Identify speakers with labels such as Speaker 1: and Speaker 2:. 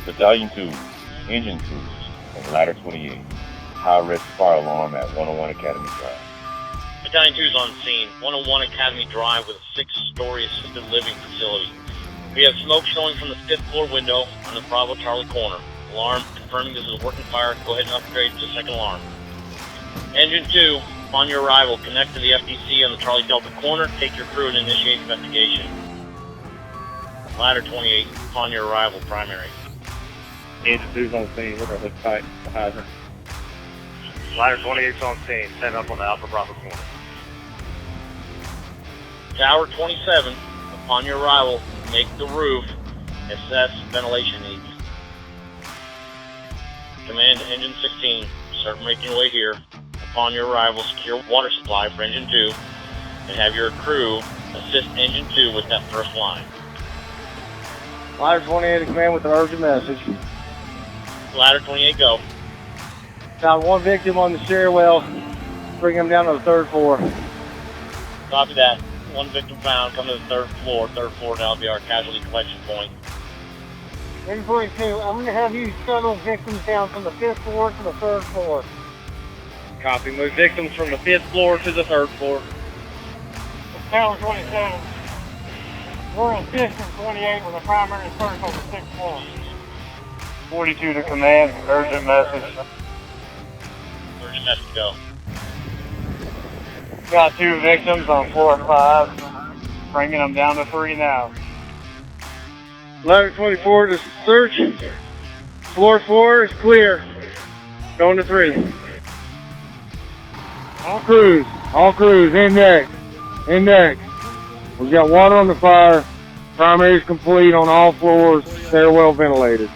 Speaker 1: Battalion 2, Engine 2, and Ladder 28. High-risk fire alarm at 101 Academy Drive.
Speaker 2: Battalion 2 is on scene, 101 Academy Drive with a 6-story assisted living facility. We have smoke showing from the 5th floor window on the Bravo Charlie corner. Alarm confirming this is a working fire. Go ahead and upgrade to second alarm. Engine 2, upon your arrival, connect to the FDC on the Charlie Delta corner. Take your crew and initiate investigation. Ladder 28, upon your arrival, primary.
Speaker 3: Engine 2's on scene. We're going to fight the hydrant.
Speaker 4: Ladder 28's on scene. Set up on the Alpha Bravo corner.
Speaker 2: Tower 27, upon your arrival, make the roof. Assess ventilation needs. Command to Engine 16, start making your way here. Upon your arrival, secure water supply for Engine 2 and have your crew assist Engine 2 with that first line.
Speaker 3: Ladder 28 to command with an urgent message.
Speaker 2: Ladder 28, go.
Speaker 3: Found one victim on the stairwell. Bring him down to the 3rd floor.
Speaker 2: Copy that. One victim found. Come to the 3rd floor. 3rd floor now will be our casualty collection point.
Speaker 5: Engine 22, I'm going to have you shuttle victims down from the 5th floor to the 3rd floor.
Speaker 3: Copy. Move victims from the 5th floor to the 3rd floor.
Speaker 5: Tower 27, we're in System 28 with a primary search on the 6th floor.
Speaker 4: 42 to command. Urgent message.
Speaker 2: Urgent message, go.
Speaker 4: Got 2 victims on floor 5. Bringing them down to 3 now.
Speaker 3: Ladder 24 to search. Floor 4 is clear. Going to 3. All crews, index. We've got water on the fire. Primary is complete on all floors. Stairwell ventilated.